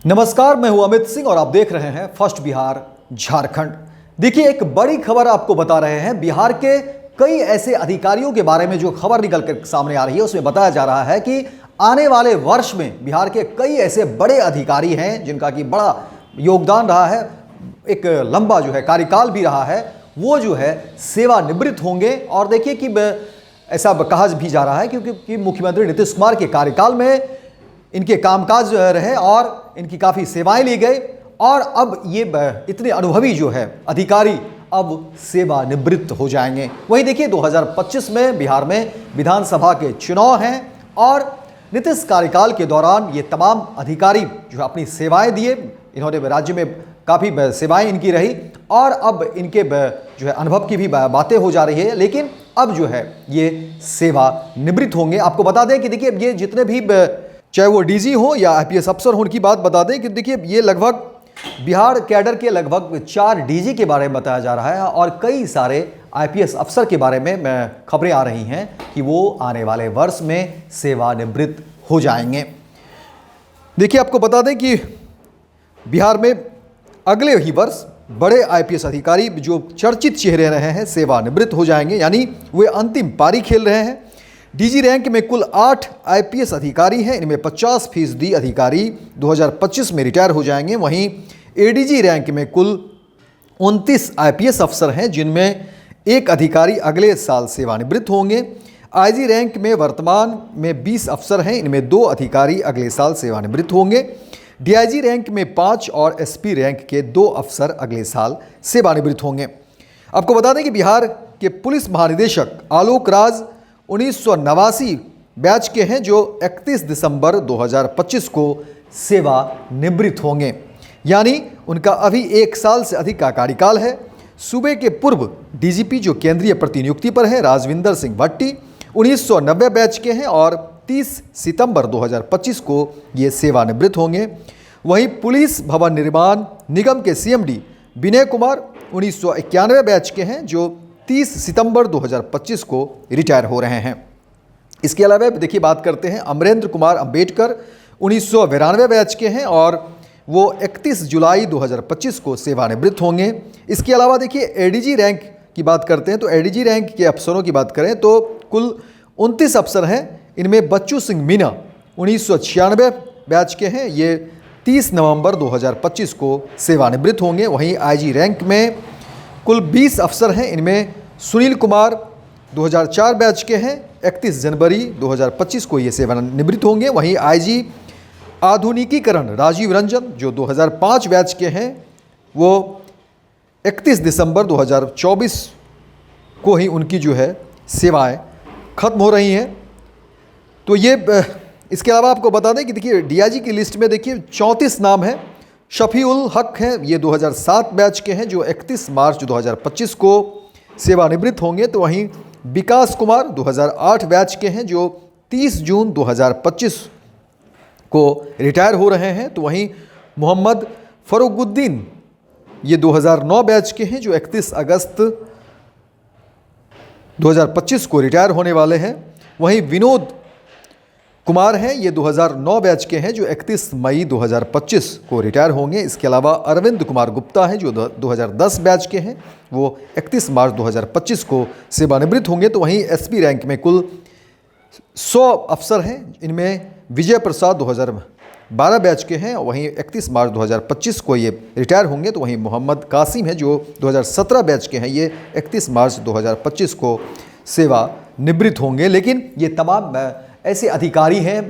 नमस्कार, मैं हूं अमित सिंह और आप देख रहे हैं फर्स्ट बिहार झारखंड। देखिए, एक बड़ी खबर आपको बता रहे हैं। बिहार के कई ऐसे अधिकारियों के बारे में जो खबर निकल कर सामने आ रही है, उसमें बताया जा रहा है कि आने वाले वर्ष में बिहार के कई ऐसे बड़े अधिकारी हैं जिनका कि बड़ा योगदान रहा है, एक लंबा जो है कार्यकाल भी रहा है, वो जो है सेवानिवृत्त होंगे। और देखिए कि ऐसा कहा भी जा रहा है क्योंकि मुख्यमंत्री नीतीश कुमार के कार्यकाल में इनके कामकाज रहे और इनकी काफ़ी सेवाएं ली गई और अब ये इतने अनुभवी जो है अधिकारी अब सेवानिवृत्त हो जाएंगे। वहीं देखिए 2025 में बिहार में विधानसभा के चुनाव हैं और नीतीश कार्यकाल के दौरान ये तमाम अधिकारी जो है अपनी सेवाएं दिए। इन्होंने राज्य में काफ़ी सेवाएं इनकी रही और अब इनके जो है अनुभव की भी बातें हो जा रही है, लेकिन अब जो है ये सेवानिवृत्त होंगे। आपको बता दें कि देखिए ये जितने भी चाहे वो डीजी हो या आईपीएस अफसर हो, उनकी बात बता दें कि देखिए ये लगभग बिहार कैडर के लगभग 4 डीजी के बारे में बताया जा रहा है और कई सारे आईपीएस अफसर के बारे में खबरें आ रही हैं कि वो आने वाले वर्ष में सेवानिवृत्त हो जाएंगे। देखिए, आपको बता दें कि बिहार में अगले ही वर्ष बड़े आईपीएस अधिकारी जो चर्चित चेहरे रहे हैं सेवानिवृत्त हो जाएंगे, यानी वे अंतिम पारी खेल रहे हैं। डीजी रैंक में कुल 8 आईपीएस अधिकारी हैं, इनमें 50% अधिकारी 2025 में रिटायर हो जाएंगे। वहीं एडीजी रैंक में कुल 29 आईपीएस अफसर हैं, जिनमें एक अधिकारी अगले साल सेवानिवृत्त होंगे। आईजी रैंक में वर्तमान में 20 अफसर हैं, इनमें 2 अधिकारी अगले साल सेवानिवृत्त होंगे। डीआईजी रैंक में 5 और एसपी रैंक के 2 अफसर अगले साल सेवानिवृत्त होंगे। आपको बता दें कि बिहार के पुलिस महानिदेशक आलोक राज 1989 बैच के हैं, जो 31 दिसंबर 2025 को सेवानिवृत्त होंगे, यानी उनका अभी 1 साल से अधिक का कार्यकाल है। सूबे के पूर्व डीजीपी जो केंद्रीय प्रतिनियुक्ति पर है राजविंदर सिंह भट्टी 1990 बैच के हैं और 30 सितंबर 2025 को ये सेवानिवृत्त होंगे। वहीं पुलिस भवन निर्माण निगम के सीएमडी विनय कुमार 1991 बैच के हैं, जो 30 सितंबर 2025 को रिटायर हो रहे हैं। इसके अलावा देखिए बात करते हैं अमरेंद्र कुमार अंबेडकर 1992 बैच के हैं और वो 31 जुलाई 2025 को सेवानिवृत्त होंगे। इसके अलावा देखिए एडीजी रैंक की बात करते हैं, तो एडीजी रैंक के अफसरों की बात करें तो कुल 29 अफसर हैं, इनमें बच्चू सिंह मीना 1996 बैच के हैं, ये 30 नवंबर 2025 को सेवानिवृत्त होंगे। वहीं आईजी रैंक में कुल 20 अफसर हैं, इनमें सुनील कुमार 2004 बैच के हैं, 31 जनवरी 2025 को ये सेवानिवृत्त होंगे। वहीं आईजी आधुनिकीकरण राजीव रंजन जो 2005 बैच के हैं, वो 31 दिसंबर 2024 को ही उनकी जो है सेवाएं खत्म हो रही हैं। तो ये इसके अलावा आपको बता दें कि देखिए डीआईजी की लिस्ट में देखिए 34 नाम हैं। शफीउल हक हैं, ये 2007 बैच के हैं, जो 31 मार्च 2025 को सेवानिवृत्त होंगे। तो वहीं विकास कुमार 2008 बैच के हैं, जो 30 जून 2025 को रिटायर हो रहे हैं। तो वहीं मोहम्मद फरुगुद्दीन ये 2009 बैच के हैं, जो 31 अगस्त 2025 को रिटायर होने वाले हैं। वहीं विनोद कुमार हैं, ये 2009 बैच के हैं, जो 31 मई 2025 को रिटायर होंगे। इसके अलावा अरविंद कुमार गुप्ता हैं, जो 2010 बैच के हैं, वो 31 मार्च 2025 को सेवानिवृत्त होंगे। तो वहीं एसपी रैंक में कुल 100 अफसर हैं, इनमें विजय प्रसाद 2012 बैच के हैं, वहीं 31 मार्च 2025 को ये रिटायर होंगे। तो वहीं मोहम्मद कासिम हैं, जो 2017 बैच के हैं, ये 31 मार्च 2025 को सेवानिवृत्त होंगे। लेकिन ये तमाम ऐसे अधिकारी हैं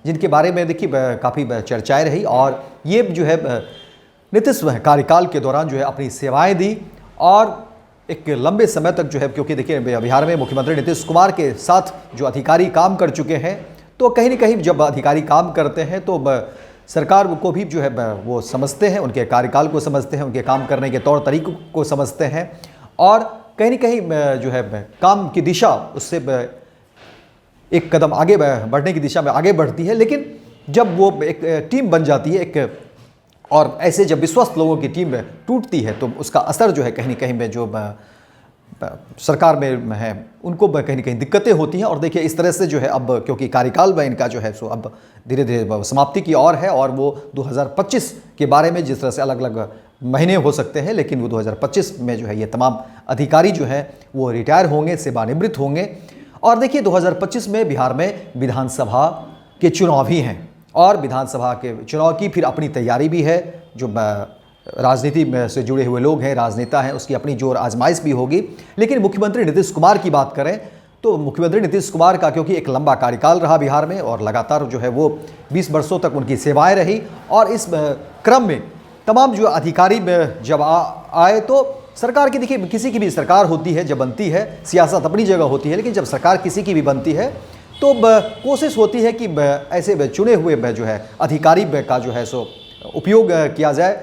जिनके बारे में देखिए काफ़ी चर्चाएं रही और ये जो है नीतीश कार्यकाल के दौरान जो है अपनी सेवाएं दी और एक लंबे समय तक जो है, क्योंकि देखिए बिहार में मुख्यमंत्री नीतीश कुमार के साथ जो अधिकारी काम कर चुके हैं, तो कहीं ना कहीं जब अधिकारी काम करते हैं तो सरकार को भी जो है वो समझते हैं, उनके कार्यकाल को समझते हैं, उनके काम करने के तौर तरीकों को समझते हैं और कहीं ना कहीं जो है काम की दिशा उससे एक कदम आगे बढ़ने की दिशा में आगे बढ़ती है। लेकिन जब वो एक टीम बन जाती है एक, और ऐसे जब विश्वस्त लोगों की टीम टूटती है तो उसका असर जो है कहीं ना कहीं में जो सरकार में हैं उनको कहीं ना कहीं दिक्कतें होती हैं। और देखिए इस तरह से जो है अब क्योंकि कार्यकाल में इनका जो है सो अब धीरे धीरे समाप्ति की ओर है और वो 2025 के बारे में जिस तरह से अलग अलग महीने हो सकते हैं, लेकिन वो 2025 में जो है ये तमाम अधिकारी जो है वो रिटायर होंगे, सेवानिवृत्त होंगे। और देखिए 2025 में बिहार में विधानसभा के चुनाव भी हैं और विधानसभा के चुनाव की फिर अपनी तैयारी भी है। जो राजनीति में से जुड़े हुए लोग हैं, राजनेता हैं, उसकी अपनी जोर आजमाइश भी होगी। लेकिन मुख्यमंत्री नीतीश कुमार की बात करें तो मुख्यमंत्री नीतीश कुमार का क्योंकि एक लंबा कार्यकाल रहा बिहार में और लगातार जो है वो 20 वर्षों तक उनकी सेवाएं रही और इस क्रम में तमाम जो अधिकारी जब आए तो सरकार की, देखिए किसी की भी सरकार होती है जब बनती है, सियासत अपनी जगह होती है, लेकिन जब सरकार किसी की भी बनती है तो कोशिश होती है कि ऐसे चुने हुए जो है अधिकारी का जो है सो उपयोग किया जाए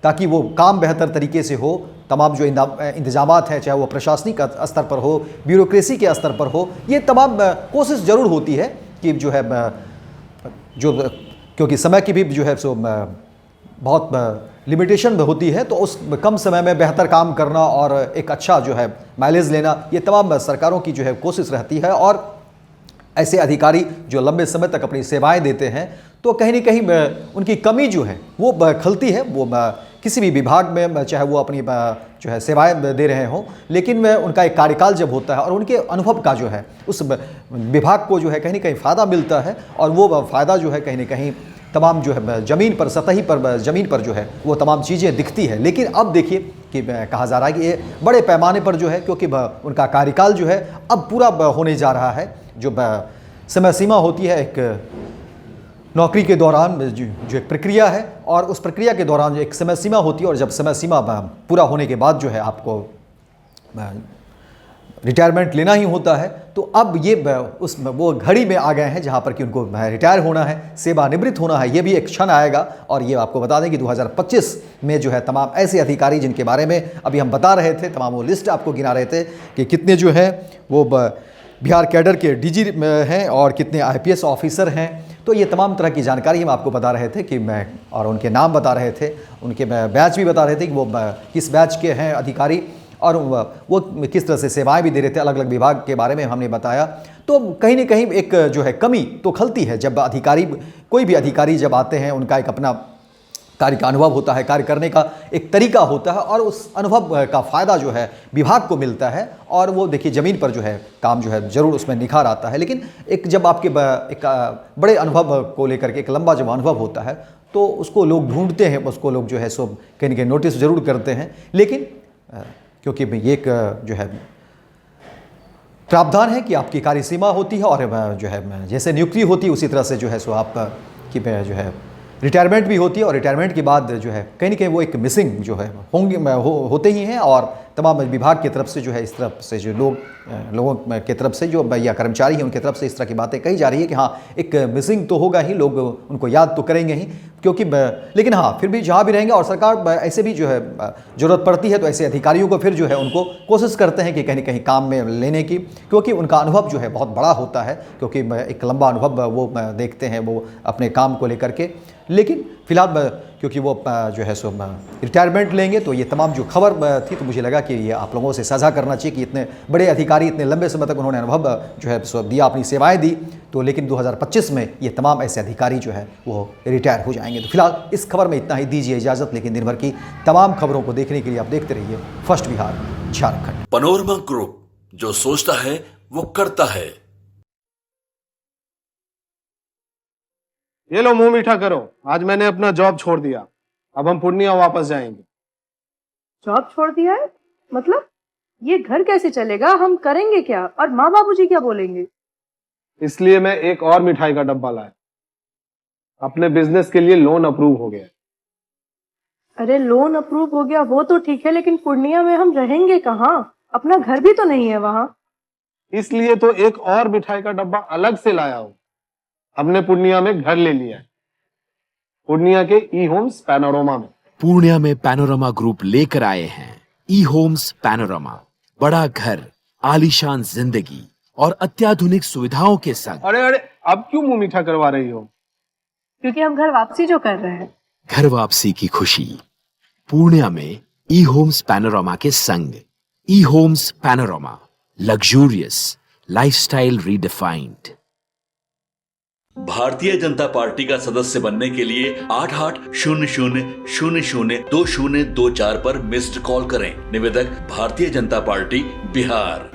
ताकि वो काम बेहतर तरीके से हो। तमाम जो इंतजामात हैं, चाहे वो प्रशासनिक स्तर पर हो, ब्यूरोक्रेसी के स्तर पर हो, ये तमाम कोशिश ज़रूर होती है कि जो है जो क्योंकि समय की भी जो है सो बहुत लिमिटेशन होती है, तो उस कम समय में बेहतर काम करना और एक अच्छा जो है माइलेज लेना, ये तमाम सरकारों की जो है कोशिश रहती है। और ऐसे अधिकारी जो लंबे समय तक अपनी सेवाएं देते हैं तो कहीं ना कहीं उनकी कमी जो है वो खलती है। वो किसी भी विभाग में चाहे वो अपनी जो है सेवाएं दे रहे हों, लेकिन में उनका एक कार्यकाल जब होता है और उनके अनुभव का जो है उस विभाग को जो है कहीं ना कहीं फ़ायदा मिलता है और वो फ़ायदा जो है कहीं ना कहीं तमाम जो है ज़मीन पर, सतही पर, ज़मीन पर जो है वो तमाम चीज़ें दिखती है। लेकिन अब देखिए कि कहा जा रहा है कि ये बड़े पैमाने पर जो है क्योंकि उनका कार्यकाल जो है अब पूरा होने जा रहा है। जो समय सीमा होती है एक नौकरी के दौरान जो एक प्रक्रिया है और उस प्रक्रिया के दौरान जो एक समय सीमा होती है और जब समय सीमा पूरा होने के बाद जो है आपको रिटायरमेंट लेना ही होता है। तो अब ये वो घड़ी में आ गए हैं जहां पर कि उनको रिटायर होना है, सेवानिवृत्त होना है। ये भी एक क्षण आएगा और ये आपको बता दें कि 2025 में जो है तमाम ऐसे अधिकारी जिनके बारे में अभी हम बता रहे थे, तमाम वो लिस्ट आपको गिना रहे थे कि कितने जो है वो बिहार कैडर के डीजी हैं और कितने आईपीएस ऑफिसर हैं। तो ये तमाम तरह की जानकारी हम आपको बता रहे थे कि और उनके नाम बता रहे थे, उनके बैच भी बता रहे थे कि वो किस बैच के हैं अधिकारी और वो किस तरह से सेवाएं भी दे रहे थे। अलग अलग विभाग के बारे में हमने बताया। तो कहीं ना कहीं एक जो है कमी तो खलती है जब अधिकारी, कोई भी अधिकारी जब आते हैं उनका एक अपना कार्य का अनुभव होता है, कार्य करने का एक तरीका होता है और उस अनुभव का फ़ायदा जो है विभाग को मिलता है और वो देखिए ज़मीन पर जो है काम जो है ज़रूर उसमें निखार आता है। लेकिन एक जब आपके एक बड़े अनुभव को लेकर के एक लंबा जब अनुभव होता है तो उसको लोग ढूंढते हैं, उसको लोग जो है सो कहीं ना कहीं नोटिस ज़रूर करते हैं। लेकिन क्योंकि ये एक जो है प्रावधान है कि आपकी कार्य सीमा होती है और जो है जैसे नियुक्ति होती है उसी तरह से जो है सो आप की जो है रिटायरमेंट भी होती है और रिटायरमेंट के बाद जो है कहीं ना कहीं वो एक मिसिंग जो है होते ही हैं। और तमाम विभाग की तरफ से जो है इस तरफ से जो लोगों के तरफ से जो या कर्मचारी हैं उनकी तरफ से इस तरह की बातें कही जा रही है कि हाँ एक मिसिंग तो होगा ही, लोग उनको याद तो करेंगे ही क्योंकि लेकिन हाँ फिर भी जहाँ भी रहेंगे और सरकार ऐसे भी जो है ज़रूरत पड़ती है तो ऐसे अधिकारियों को फिर जो है उनको कोशिश करते हैं कि कहीं ना कहीं काम में लेने की, क्योंकि उनका अनुभव जो है बहुत बड़ा होता है, क्योंकि एक लंबा अनुभव वो देखते हैं वो अपने काम को लेकर के। लेकिन फिलहाल क्योंकि वो जो है सो रिटायरमेंट लेंगे तो ये तमाम जो खबर थी तो मुझे लगा कि ये आप लोगों से साझा करना चाहिए कि इतने बड़े अधिकारी इतने लंबे समय तक उन्होंने अनुभव जो है सो दिया, अपनी सेवाएं दी। तो लेकिन 2025 में ये तमाम ऐसे अधिकारी जो है वो रिटायर हो जाएंगे। तो फिलहाल इस खबर में इतना ही, दीजिए इजाज़त। लेकिन दिन भर की तमाम खबरों को देखने के लिए आप देखते रहिए first Bihar Jharkhand. Panorama group, जो सोचता है वो करता है। ये लो मुंह मीठा करो, आज मैंने अपना जॉब छोड़ दिया, अब हम पूर्णिया वापस जाएंगे। जॉब छोड़ दिया है? मतलब ये घर कैसे चलेगा? हम करेंगे क्या? और माँ बाबूजी क्या बोलेंगे? इसलिए मैं एक और मिठाई का डब्बा लाया। अपने बिजनेस के लिए लोन अप्रूव हो गया। अरे लोन अप्रूव हो गया वो तो ठीक है, लेकिन पूर्णिया में हम रहेंगे कहाँ? अपना घर भी तो नहीं है वहाँ। इसलिए तो एक और मिठाई का डब्बा अलग से लाया हूँ। हमने पूर्णिया में घर ले लिया है, पूर्णिया के ई होम्स पैनोरमा में। पूर्णिया में पैनोरमा ग्रुप लेकर आए हैं ई होम्स पैनोरमा। बड़ा घर, आलीशान जिंदगी और अत्याधुनिक सुविधाओं के संग। अरे अरे, अब क्यों मुंह मीठा करवा रही हो? क्योंकि हम घर वापसी जो कर रहे हैं। घर वापसी की खुशी पूर्णिया में ई होम्स पैनोरमा के संग। E-Homes Panorama, luxurious lifestyle redefined. Bharatiya Janata party का सदस्य बनने के लिए 8800002024 पर मिस्ड कॉल करें। निवेदक भारतीय जनता पार्टी बिहार।